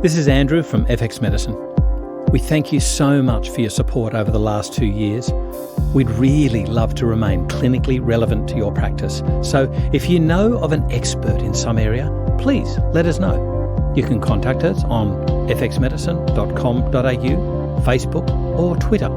This is Andrew from FX Medicine. We thank you so much for your support over the last 2 years. We'd really love to remain clinically relevant to your practice. So if you know of an expert in some area, please let us know. You can contact us on fxmedicine.com.au, Facebook or Twitter.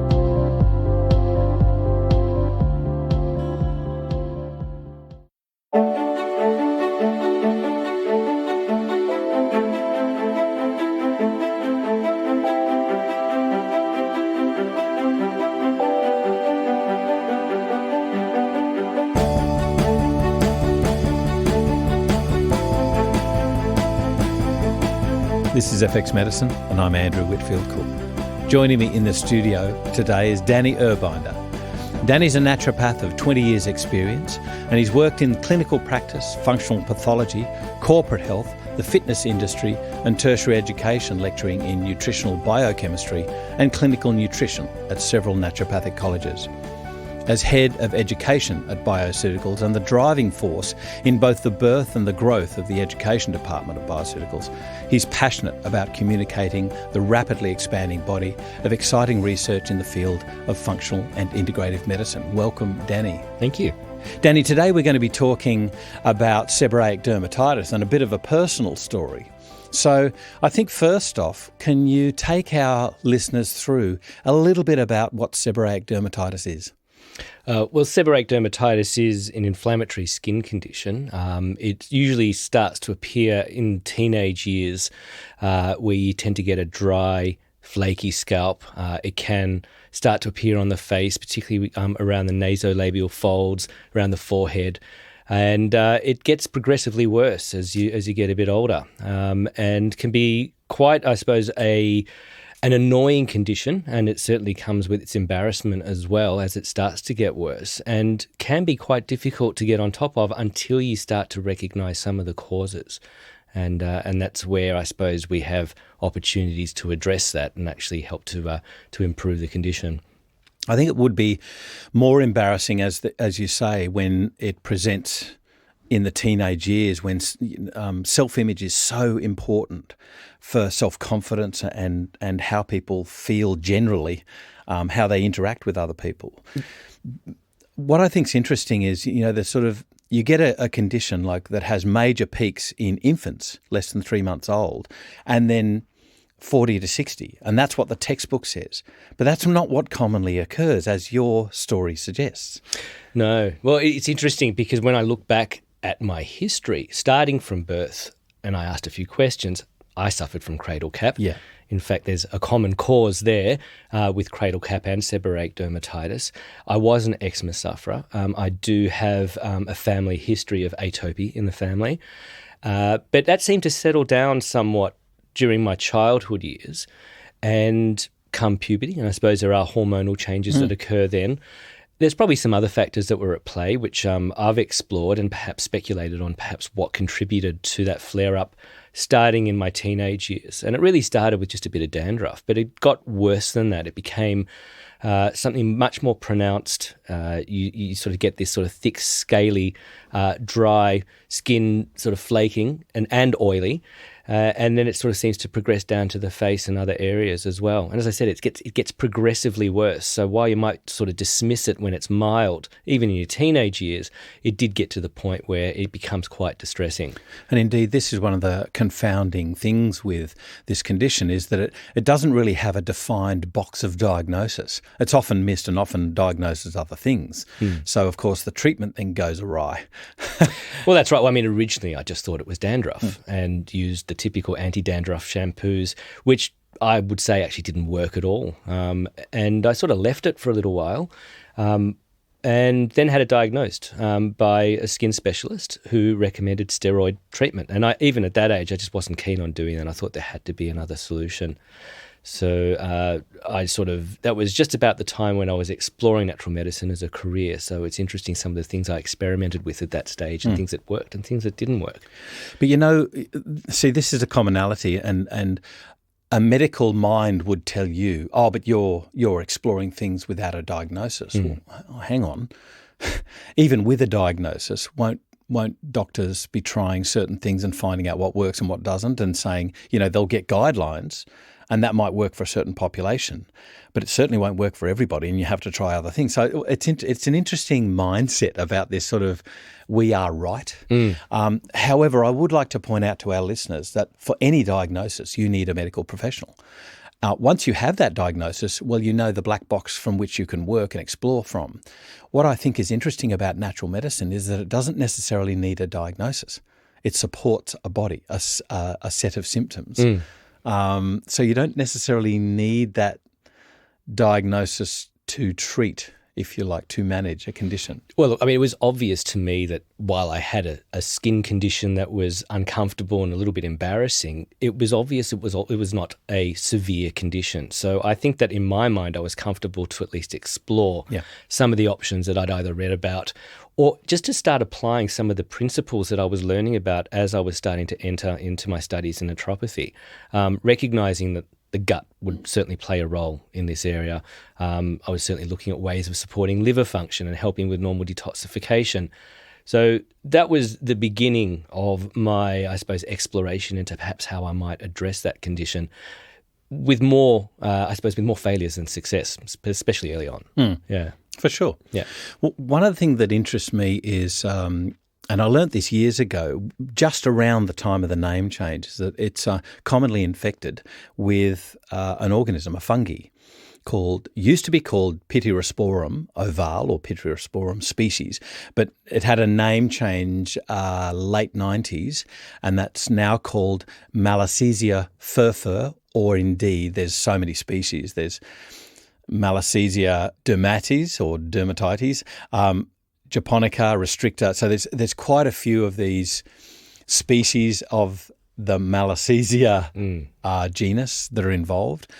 This is FX Medicine and I'm Andrew Whitfield Cook. Joining me in the studio today is Danny Urbinder. Danny's a naturopath of 20 years experience and he's worked in clinical practice, functional pathology, corporate health, the fitness industry and tertiary education, lecturing in nutritional biochemistry and clinical nutrition at several naturopathic colleges. As head of education at Bioceuticals and the driving force in both the birth and the growth of the education department of Bioceuticals, he's passionate about communicating the rapidly expanding body of exciting research in the field of functional and integrative medicine. Welcome, Danny. Thank you. Danny, today we're going to be talking about seborrheic dermatitis and a bit of a personal story. So I think first off, can you take our listeners through a little bit about what seborrheic dermatitis is? Well, seborrheic dermatitis is an inflammatory skin condition. It usually starts to appear in teenage years where you tend to get a dry, flaky scalp. It can start to appear on the face, particularly around the nasolabial folds, around the forehead. And it gets progressively worse as you get a bit older, and can be quite, I suppose, an annoying condition, and it certainly comes with its embarrassment as well as it starts to get worse, and can be quite difficult to get on top of until you start to recognise some of the causes. And that's where I suppose we have opportunities to address that and actually help to improve the condition. I think it would be more embarrassing, as you say, when it presents in the teenage years, when self-image is so important for self-confidence and how people feel generally, how they interact with other people. What I think is interesting is, you get a condition like that has major peaks in infants, less than 3 months old, and then 40 to 60. And that's what the textbook says. But that's not what commonly occurs, as your story suggests. No. Well, it's interesting because when I look back at my history, starting from birth, and I asked a few questions, I suffered from cradle cap. Yeah. In fact, there's a common cause there with cradle cap and seborrheic dermatitis. I was an eczema sufferer. I do have a family history of atopy in the family. But that seemed to settle down somewhat during my childhood years and come puberty. And I suppose there are hormonal changes that occur then. There's probably some other factors that were at play, which I've explored and perhaps speculated on perhaps what contributed to that flare-up starting in my teenage years. And it really started with just a bit of dandruff, but it got worse than that. It became something much more pronounced. You sort of get this sort of thick, scaly, dry skin, sort of flaking and oily. And then it sort of seems to progress down to the face and other areas as well. And as I said, it gets progressively worse. So while you might sort of dismiss it when it's mild, even in your teenage years, it did get to the point where it becomes quite distressing. And indeed, this is one of the confounding things with this condition, is that it doesn't really have a defined box of diagnosis. It's often missed and often diagnosed as other things. So, of course, the treatment then goes awry. Well, that's right. Well, I mean, originally I just thought it was dandruff and used the typical anti-dandruff shampoos, which I would say actually didn't work at all. And I sort of left it for a little while and then had it diagnosed by a skin specialist who recommended steroid treatment. And even at that age, I just wasn't keen on doing that. I thought there had to be another solution. So that was just about the time when I was exploring natural medicine as a career. So it's interesting some of the things I experimented with at that stage and things that worked and things that didn't work. But see, this is a commonality and a medical mind would tell you, oh, but you're exploring things without a diagnosis. Well, hang on. Even with a diagnosis, won't won't doctors be trying certain things and finding out what works and what doesn't, and saying, they'll get guidelines and that might work for a certain population, but it certainly won't work for everybody, and you have to try other things. So it's an interesting mindset about this sort of we are right. However, I would like to point out to our listeners that for any diagnosis, you need a medical professional. Once you have that diagnosis, well, you know the black box from which you can work and explore from. What I think is interesting about natural medicine is that it doesn't necessarily need a diagnosis. It supports a body, a set of symptoms. So you don't necessarily need that diagnosis to treat, if you like, to manage a condition. Well, look, it was obvious to me that while I had a skin condition that was uncomfortable and a little bit embarrassing, it was obvious it was not a severe condition. So I think that in my mind, I was comfortable to at least explore some of the options that I'd either read about, or just to start applying some of the principles that I was learning about as I was starting to enter into my studies in naturopathy, recognizing that the gut would certainly play a role in this area. I was certainly looking at ways of supporting liver function and helping with normal detoxification. So that was the beginning of my, I suppose, exploration into perhaps how I might address that condition with more, with more failures than success, especially early on. Yeah. For sure. Yeah. Well, one of the things that interests me is, and I learnt this years ago, just around the time of the name change, is that it's commonly infected with an organism, a fungi, used to be called Pityrosporum ovale or Pityrosporum species, but it had a name change late 90s, and that's now called Malassezia furfur, or indeed there's so many species. There's Malassezia dermatis or dermatitis, Japonica restricta. So there's quite a few of these species of the Malassezia genus that are involved.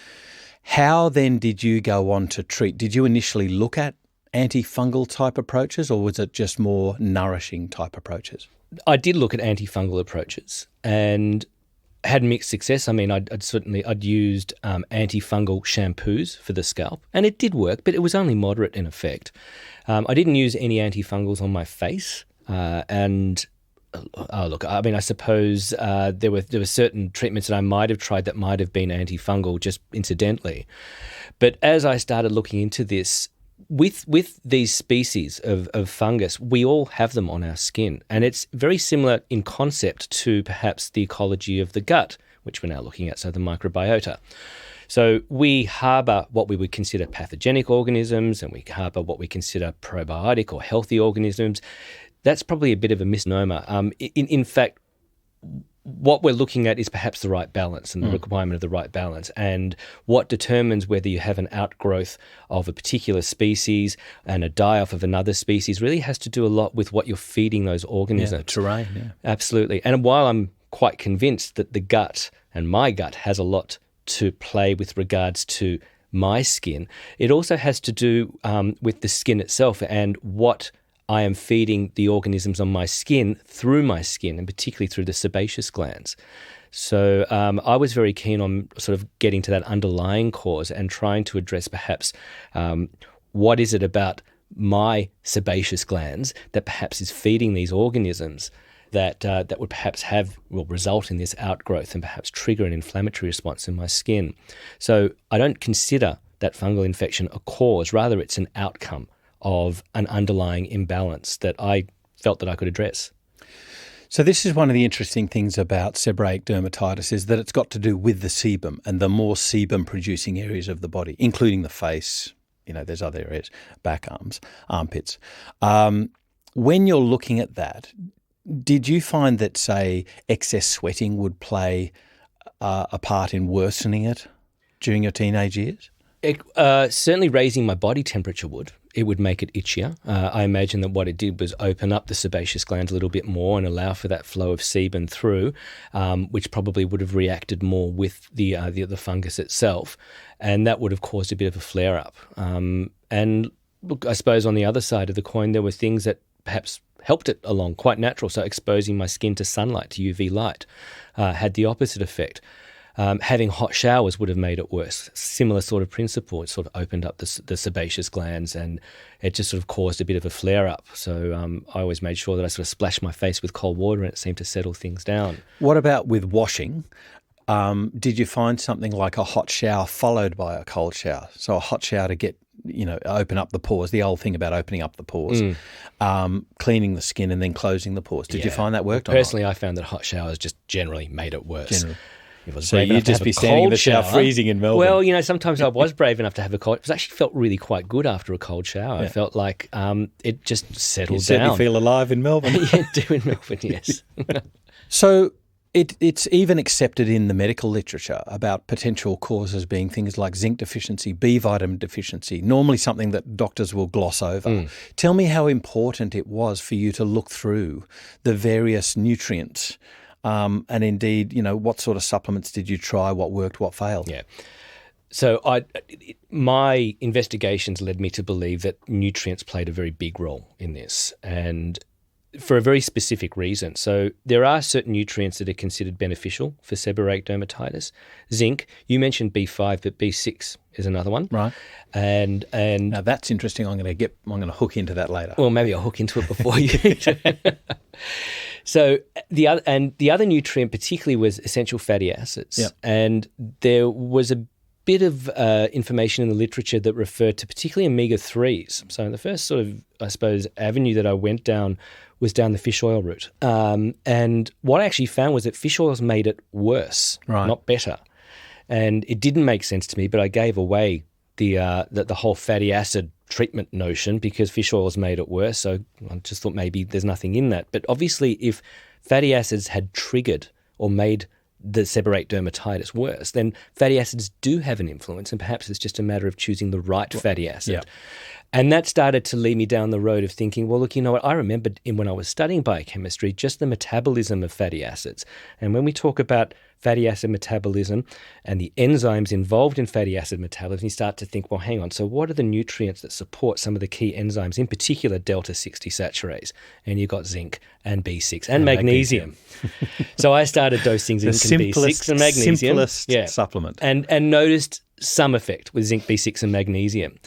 How then did you go on to treat? Did you initially look at antifungal type approaches, or was it just more nourishing type approaches? I did look at antifungal approaches and had mixed success. I'd used antifungal shampoos for the scalp, and it did work, but it was only moderate in effect. I didn't use any antifungals on my face, I suppose there were certain treatments that I might have tried that might have been antifungal just incidentally. But as I started looking into this, with these species of fungus, we all have them on our skin, and it's very similar in concept to perhaps the ecology of the gut, which we're now looking at, so the microbiota. So we harbour what we would consider pathogenic organisms, and we harbour what we consider probiotic or healthy organisms. That's probably a bit of a misnomer. In fact, what we're looking at is perhaps the right balance and the requirement of the right balance, and what determines whether you have an outgrowth of a particular species and a die-off of another species really has to do a lot with what you're feeding those organisms. Yeah, terrain, yeah. Absolutely. And while I'm quite convinced that the gut and my gut has a lot to play with regards to my skin, it also has to do with the skin itself and what I am feeding the organisms on my skin through my skin, and particularly through the sebaceous glands. So I was very keen on sort of getting to that underlying cause and trying to address perhaps what is it about my sebaceous glands that perhaps is feeding these organisms that would perhaps result in this outgrowth and perhaps trigger an inflammatory response in my skin. So I don't consider that fungal infection a cause, rather it's an outcome of an underlying imbalance that I felt that I could address. So this is one of the interesting things about seborrheic dermatitis, is that it's got to do with the sebum and the more sebum-producing areas of the body, including the face. There's other areas, back, arms, armpits. When you're looking at that, did you find that, say, excess sweating would play a part in worsening it during your teenage years? Certainly raising my body temperature would. It would make it itchier. I imagine that what it did was open up the sebaceous glands a little bit more and allow for that flow of sebum through, which probably would have reacted more with the fungus itself, and that would have caused a bit of a flare-up. And look, I suppose on the other side of the coin, there were things that perhaps helped it along, quite natural. So exposing my skin to sunlight, to UV light, had the opposite effect. Having hot showers would have made it worse. Similar sort of principle. It sort of opened up the sebaceous glands and it just sort of caused a bit of a flare-up. So I always made sure that I sort of splashed my face with cold water and it seemed to settle things down. What about with washing? Did you find something like a hot shower followed by a cold shower? So a hot shower to get, open up the pores, the old thing about opening up the pores, cleaning the skin and then closing the pores. Did you find that worked? Personally, I found that hot showers just generally made it worse. So you'd just be standing in the shower freezing in Melbourne. Well, sometimes I was brave enough to have a cold. It actually felt really quite good after a cold shower. I felt like it just settled down. You certainly feel alive in Melbourne. Yeah, do in Melbourne, yes. So it's even accepted in the medical literature about potential causes being things like zinc deficiency, B vitamin deficiency, normally something that doctors will gloss over. Tell me how important it was for you to look through the various nutrients and indeed, what sort of supplements did you try, what worked, what failed? Yeah. So my investigations led me to believe that nutrients played a very big role in this, and for a very specific reason. So there are certain nutrients that are considered beneficial for seborrheic dermatitis. Zinc, you mentioned B5, but B6 is another one. Right. And now that's interesting. I'm going to hook into that later. Well, maybe I'll hook into it before you. So the other nutrient particularly was essential fatty acids. Yep. And there was a bit of information in the literature that referred to particularly omega-3s. So the first sort of, I suppose, avenue that I went down was down the fish oil route. And what I actually found was that fish oils made it worse, not better. And it didn't make sense to me, but I gave away the whole fatty acid treatment notion because fish oils made it worse. So I just thought maybe there's nothing in that. But obviously if fatty acids had triggered or made the seborrheic dermatitis worse, then fatty acids do have an influence, and perhaps it's just a matter of choosing the right fatty acid. Yeah. And that started to lead me down the road of thinking, well, look, you know what? I remembered when I was studying biochemistry, just the metabolism of fatty acids. And when we talk about fatty acid metabolism and the enzymes involved in fatty acid metabolism, you start to think, well, hang on, so what are the nutrients that support some of the key enzymes, in particular delta-6 desaturase? And you've got zinc and B6 and magnesium. So I started dosing zinc and B6 and magnesium. Simplest supplement. And noticed some effect with zinc, B6 and magnesium.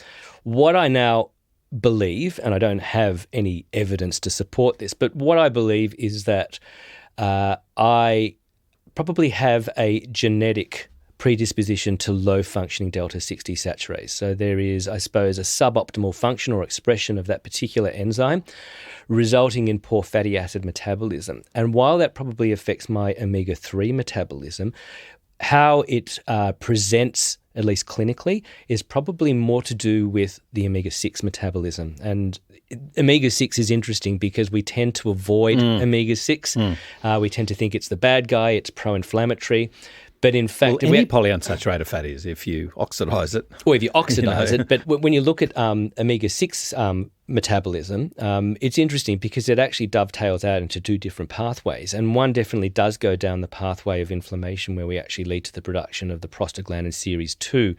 What I now believe, and I don't have any evidence to support this, but what I believe is that I probably have a genetic predisposition to low-functioning delta-6 desaturase. So there is, I suppose, a suboptimal function or expression of that particular enzyme, resulting in poor fatty acid metabolism. And while that probably affects my omega-3 metabolism, how it presents, at least clinically, is probably more to do with the omega-6 metabolism. And omega-6 is interesting because we tend to avoid omega-6. We tend to think it's the bad guy, it's pro-inflammatory. But in fact, any polyunsaturated fatties, if you oxidize it. Or if you oxidize it. But when you look at omega-6 metabolism, it's interesting because it actually dovetails out into two different pathways. And one definitely does go down the pathway of inflammation where we actually lead to the production of the prostaglandin series 2.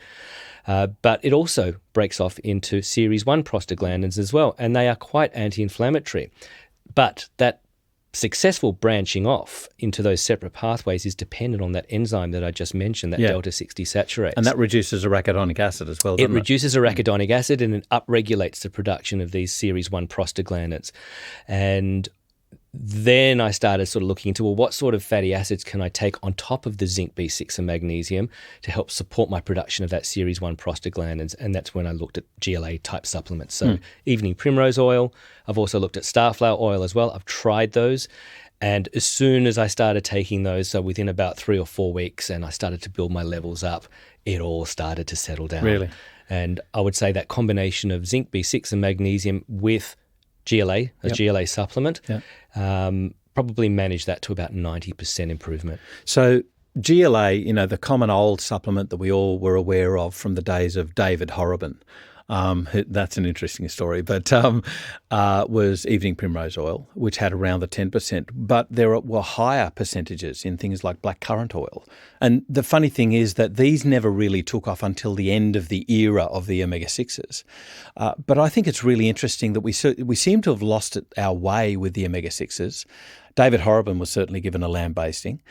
But it also breaks off into series 1 prostaglandins as well. And they are quite anti-inflammatory. But that successful branching off into those separate pathways is dependent on that enzyme that I just mentioned, that delta-6 desaturase. And that reduces arachidonic acid as well, doesn't it? It reduces arachidonic acid and it upregulates the production of these series 1 prostaglandins. And then I started sort of looking into, well, what sort of fatty acids can I take on top of the zinc, B6 and magnesium to help support my production of that series 1 prostaglandins? And that's when I looked at GLA-type supplements. So evening primrose oil. I've also looked at starflower oil as well. I've tried those. And as soon as I started taking those, so within about 3 or 4 weeks, and I started to build my levels up, it all started to settle down. Really? And I would say that combination of zinc, B6 and magnesium with GLA, GLA supplement, probably managed that to about 90% improvement. So GLA, the common old supplement that we all were aware of from the days of David Horrobin, that's an interesting story, but was evening primrose oil, which had around the 10%, but there were higher percentages in things like blackcurrant oil. And the funny thing is that these never really took off until the end of the era of the omega-6s. But I think it's really interesting that we seem to have lost our way with the omega-6s. David Horriban was certainly given a lamb basting.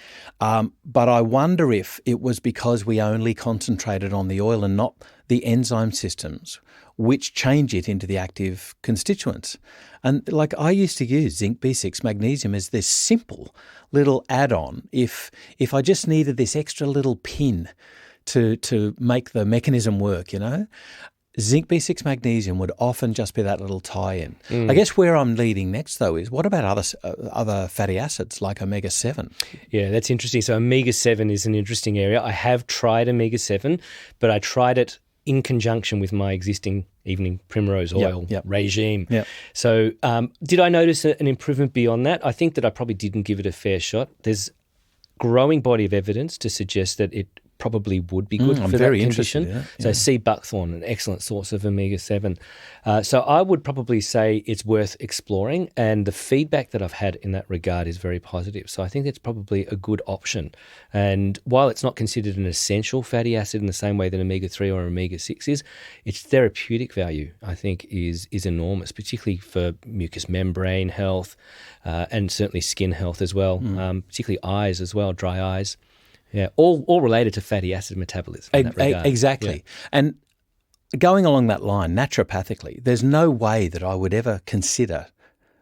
But I wonder if it was because we only concentrated on the oil and not the enzyme systems, which change it into the active constituents. And like I used to use zinc, B6, magnesium as this simple little add-on if I just needed this extra little pin to make the mechanism work, Zinc, B6, magnesium would often just be that little tie-in. I guess where I'm leading next, though, is what about other fatty acids like omega-7? Yeah, that's interesting. So omega-7 is an interesting area. I have tried omega-7, but I tried it in conjunction with my existing evening primrose oil regime. Yep. So did I notice an improvement beyond that? I think that I probably didn't give it a fair shot. There's growing body of evidence to suggest that it probably would be good for that condition. Yeah. So sea buckthorn, an excellent source of omega-7. So I would probably say it's worth exploring, and the feedback that I've had in that regard is very positive. So I think it's probably a good option. And while it's not considered an essential fatty acid in the same way that omega-3 or omega-6 is, its therapeutic value, I think, is enormous, particularly for mucous membrane health and certainly skin health as well, particularly eyes as well, dry eyes. Yeah, all related to fatty acid metabolism in that regard. Exactly. Yeah. And going along that line, naturopathically, there's no way that I would ever consider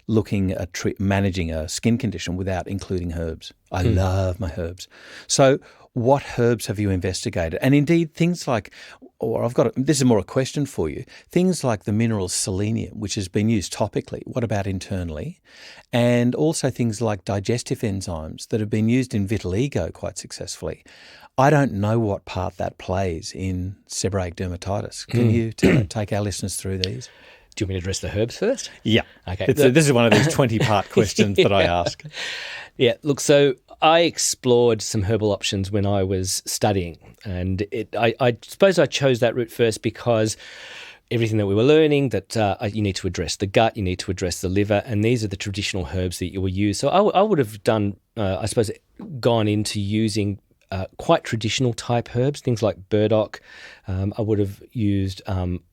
looking at managing a skin condition without including herbs. I love my herbs. So what herbs have you investigated? And indeed, things like, this is more a question for you, things like the mineral selenium, which has been used topically, what about internally? And also things like digestive enzymes that have been used in vitiligo quite successfully. I don't know what part that plays in seborrheic dermatitis. Can you take our listeners through these? Do you want me to address the herbs first? Yeah. Okay. This is one of these 20-part questions that I ask. Yeah, look, so I explored some herbal options when I was studying, and I suppose I chose that route first because everything that we were learning, that you need to address the gut, you need to address the liver, and these are the traditional herbs that you will use. So I would have done, I suppose, gone into using quite traditional type herbs, things like burdock. I would have used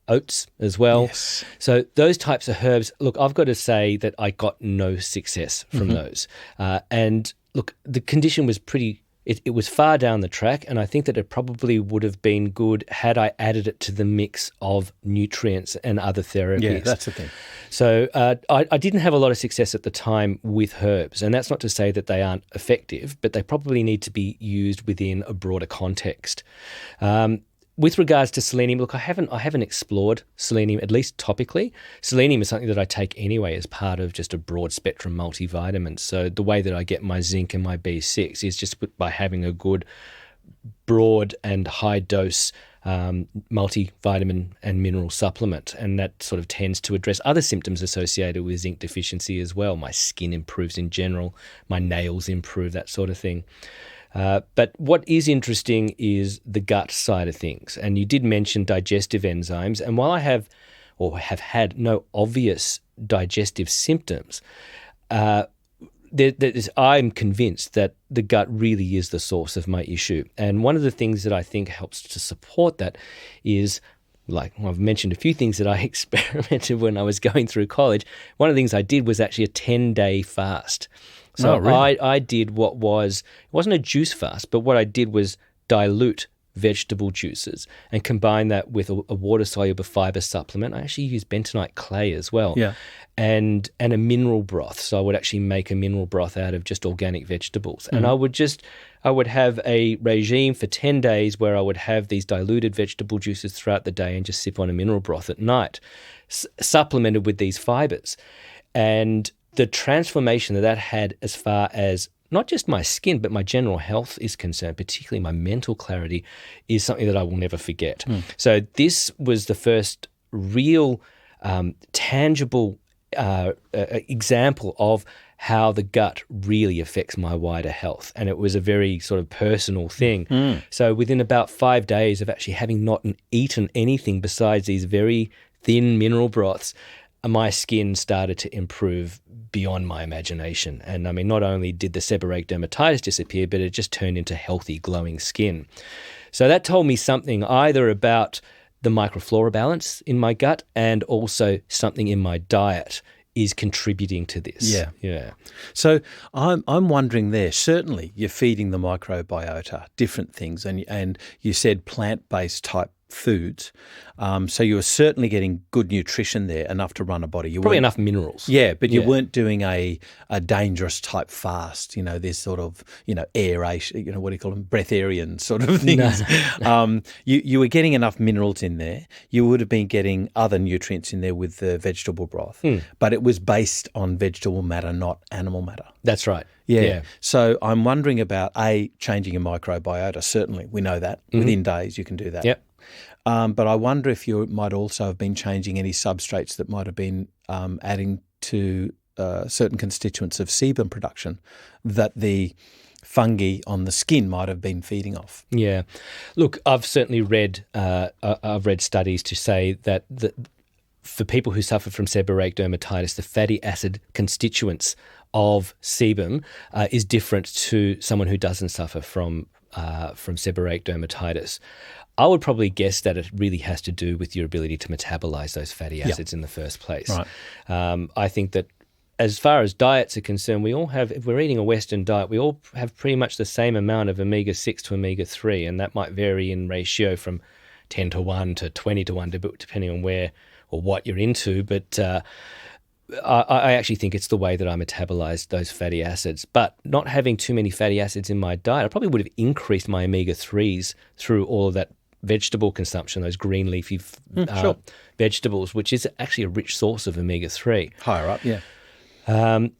oats as well. Yes. So those types of herbs, look, I've got to say that I got no success from those. And look, the condition was it was far down the track, and I think that it probably would have been good had I added it to the mix of nutrients and other therapies. Yeah, that's the thing. So I didn't have a lot of success at the time with herbs, and that's not to say that they aren't effective, but they probably need to be used within a broader context. With regards to selenium, look, I haven't explored selenium, at least topically. Selenium is something that I take anyway as part of just a broad spectrum multivitamin. So the way that I get my zinc and my B6 is just by having a good broad and high dose multivitamin and mineral supplement, and that sort of tends to address other symptoms associated with zinc deficiency as well. My skin improves in general, my nails improve, that sort of thing. But what is interesting is the gut side of things. And you did mention digestive enzymes. And while I have had no obvious digestive symptoms, I'm convinced that the gut really is the source of my issue. And one of the things that I think helps to support that is, I've mentioned a few things that I experimented when I was going through college. One of the things I did was actually a 10-day fast. So really? I did it wasn't a juice fast, but what I did was dilute vegetable juices and combine that with a water-soluble fiber supplement. I actually used bentonite clay as well. Yeah. And a mineral broth. So I would actually make a mineral broth out of just organic vegetables. And I would have a regime for 10 days where I would have these diluted vegetable juices throughout the day and just sip on a mineral broth at night, supplemented with these fibers. And the transformation that had as far as not just my skin, but my general health is concerned, particularly my mental clarity, is something that I will never forget. So this was the first real tangible example of how the gut really affects my wider health. And it was a very sort of personal thing. So within about 5 days of actually having not eaten anything besides these very thin mineral broths, my skin started to improve beyond my imagination. And I mean, not only did the seborrheic dermatitis disappear, but it just turned into healthy, glowing skin. So that told me something either about the microflora balance in my gut and also something in my diet is contributing to this. Yeah. Yeah. So I'm wondering there, certainly you're feeding the microbiota different things, and you said plant-based type foods. So you were certainly getting good nutrition there, enough to run a body. You Probably weren't- enough minerals. Yeah, but you weren't doing a dangerous type fast, this sort of, aeration, what do you call them, breatharian sort of things. No. You were getting enough minerals in there. You would have been getting other nutrients in there with the vegetable broth, but it was based on vegetable matter, not animal matter. That's right. Yeah. So I'm wondering about, changing your microbiota. Certainly, we know that. Within days you can do that. Yep. But I wonder if you might also have been changing any substrates that might have been adding to certain constituents of sebum production that the fungi on the skin might have been feeding off. Yeah. Look, I've certainly read studies to say that for people who suffer from seborrheic dermatitis, the fatty acid constituents of sebum is different to someone who doesn't suffer from seborrheic dermatitis. I would probably guess that it really has to do with your ability to metabolize those fatty acids in the first place. Right. I think that as far as diets are concerned, we all have, if we're eating a Western diet, we all have pretty much the same amount of omega-6 to omega-3, and that might vary in ratio from 10 to 1 to 20 to 1, depending on where or what you're into. But I actually think it's the way that I metabolize those fatty acids. But not having too many fatty acids in my diet, I probably would have increased my omega-3s through all of that vegetable consumption, those green leafy vegetables, which is actually a rich source of omega-3. Higher up, yeah.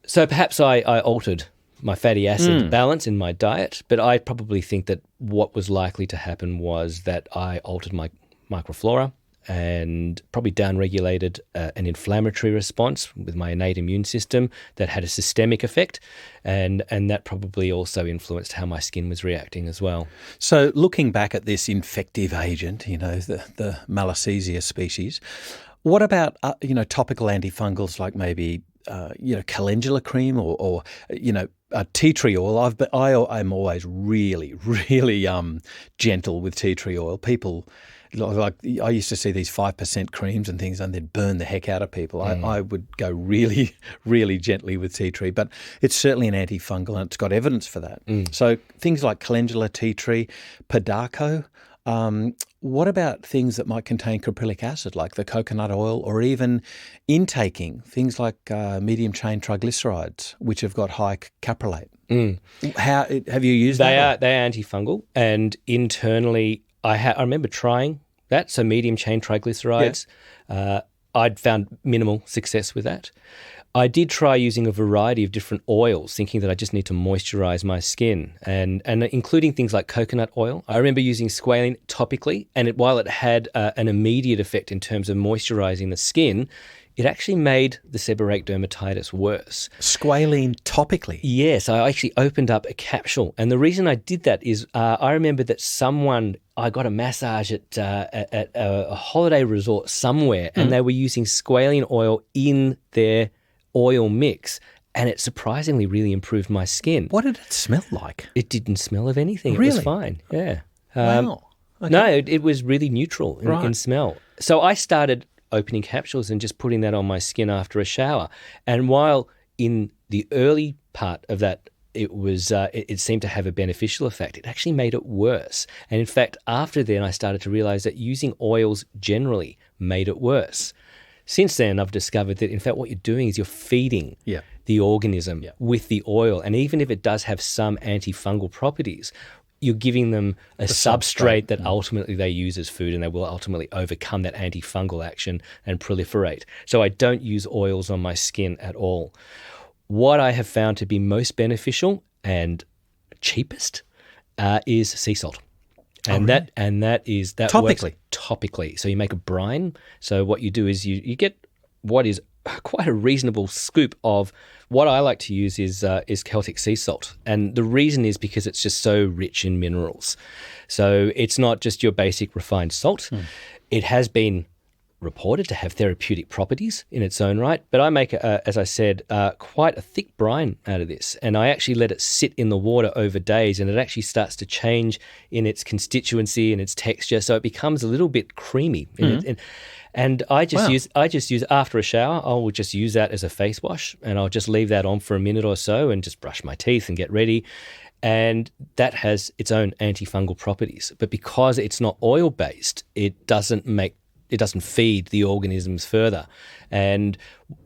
So perhaps I altered my fatty acid balance in my diet, but I probably think that what was likely to happen was that I altered my microflora and probably downregulated an inflammatory response with my innate immune system that had a systemic effect, and that probably also influenced how my skin was reacting as well. So looking back at this infective agent, the Malassezia species, what about, topical antifungals like maybe, calendula cream or tea tree oil? I'm always really, really gentle with tea tree oil. People, like, I used to see these 5% creams and things, and they'd burn the heck out of people. I would go really, really gently with tea tree, but it's certainly an antifungal, and it's got evidence for that. So things like calendula, tea tree, Padaco. What about things that might contain caprylic acid, like the coconut oil, or even intaking things like medium-chain triglycerides, which have got high caprolate? How have you used that? They are antifungal, and internally, I remember trying that. So medium-chain triglycerides, I'd found minimal success with that. I did try using a variety of different oils, thinking that I just need to moisturize my skin, and including things like coconut oil. I remember using squalene topically, and while it had an immediate effect in terms of moisturizing the skin, it actually made the seborrheic dermatitis worse. Squalene topically? Yes, I actually opened up a capsule. And the reason I did that is I remember that I got a massage at a holiday resort somewhere, and they were using squalene oil in their oil mix, and it surprisingly really improved my skin. What did it smell like? It didn't smell of anything. Really? It was fine, yeah. Wow. Okay. No, it was really neutral in smell. So I started opening capsules and just putting that on my skin after a shower. And while in the early part of that, it seemed to have a beneficial effect, it actually made it worse. And in fact, after then, I started to realize that using oils generally made it worse. Since then, I've discovered that, in fact, what you're doing is you're feeding the organism with the oil. And even if it does have some antifungal properties, you're giving them a substrate that ultimately they use as food, and they will ultimately overcome that antifungal action and proliferate. So I don't use oils on my skin at all. What I have found to be most beneficial and cheapest is sea salt. And that Topically? works topically. So you make a brine. So what you do is you get what is quite a reasonable scoop of what I like to use is Celtic sea salt. And the reason is because it's just so rich in minerals. So it's not just your basic refined salt. It has been reported to have therapeutic properties in its own right, but I make, as I said, quite a thick brine out of this, and I actually let it sit in the water over days, and it actually starts to change in its constituency and its texture, so it becomes a little bit creamy. And I just use after a shower, I will just use that as a face wash, and I'll just leave that on for a minute or so and just brush my teeth and get ready. And that has its own antifungal properties. But because it's not oil-based, it doesn't feed the organisms further. And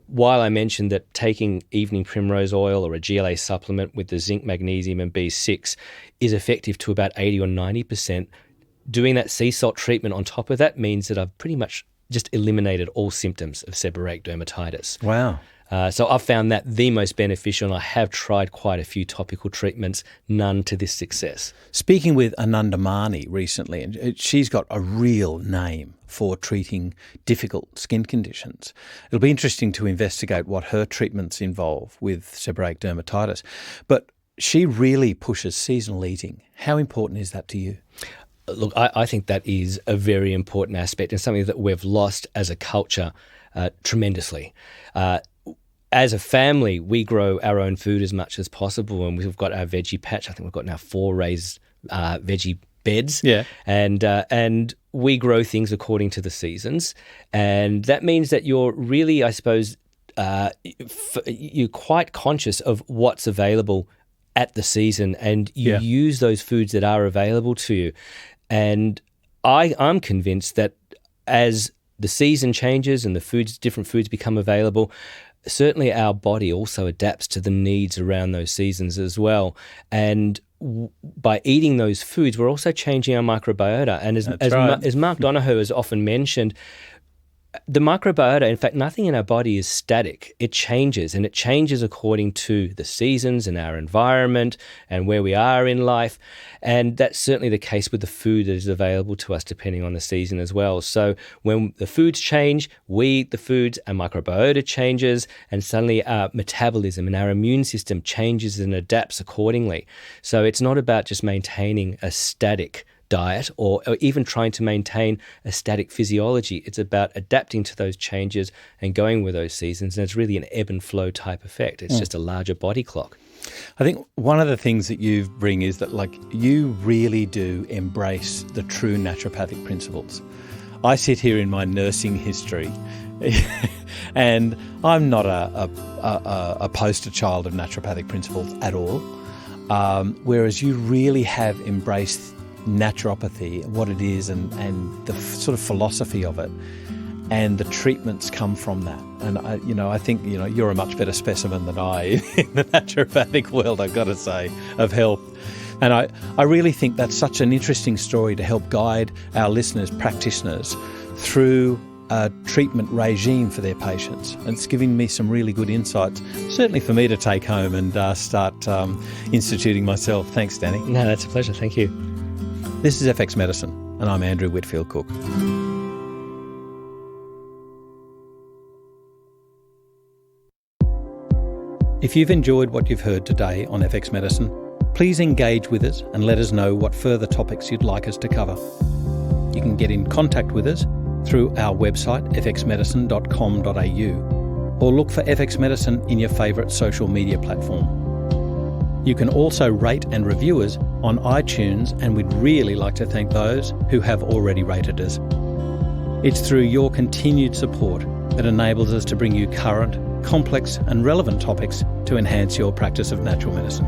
while I mentioned that taking evening primrose oil or a GLA supplement with the zinc, magnesium and B6 is effective to about 80 or 90%, doing that sea salt treatment on top of that means that I've pretty much just eliminated all symptoms of seborrheic dermatitis. Wow. So I've found that the most beneficial, and I have tried quite a few topical treatments, none to this success. Speaking with Ananda Mani recently, and she's got a real name for treating difficult skin conditions. It'll be interesting to investigate what her treatments involve with seborrheic dermatitis. But she really pushes seasonal eating. How important is that to you? Look, I think that is a very important aspect and something that we've lost as a culture tremendously. As a family, we grow our own food as much as possible, and we've got our veggie patch. I think we've got now 4 raised veggie beds. Yeah. And we grow things according to the seasons. And that means that you're really, I suppose, you're quite conscious of what's available at the season, and you use those foods that are available to you. And I'm convinced that as the season changes and different foods become available, certainly our body also adapts to the needs around those seasons as well. And by eating those foods, we're also changing our microbiota. And as Mark Donohoe has often mentioned, the microbiota, in fact, nothing in our body is static. It changes, and it changes according to the seasons and our environment and where we are in life. And that's certainly the case with the food that is available to us depending on the season as well. So when the foods change, we eat the foods, our microbiota changes, and suddenly our metabolism and our immune system changes and adapts accordingly. So it's not about just maintaining a static diet or even trying to maintain a static physiology. It's about adapting to those changes and going with those seasons. And it's really an ebb and flow type effect. It's just a larger body clock. I think one of the things that you bring is that, like, you really do embrace the true naturopathic principles. I sit here in my nursing history and I'm not a poster child of naturopathic principles at all, whereas you really have embraced naturopathy, what it is, and the sort of philosophy of it, and the treatments come from that. And I think you're a much better specimen than I in the naturopathic world, I've got to say, of health. And I really think that's such an interesting story to help guide our listeners, practitioners, through a treatment regime for their patients. And it's giving me some really good insights, certainly for me to take home and start instituting myself. Thanks, Danny. No, that's a pleasure. Thank you. This is FX Medicine, and I'm Andrew Whitfield Cook. If you've enjoyed what you've heard today on FX Medicine, please engage with us and let us know what further topics you'd like us to cover. You can get in contact with us through our website, fxmedicine.com.au, or look for FX Medicine in your favourite social media platform. You can also rate and review us on iTunes, and we'd really like to thank those who have already rated us. It's through your continued support that enables us to bring you current, complex and relevant topics to enhance your practice of natural medicine.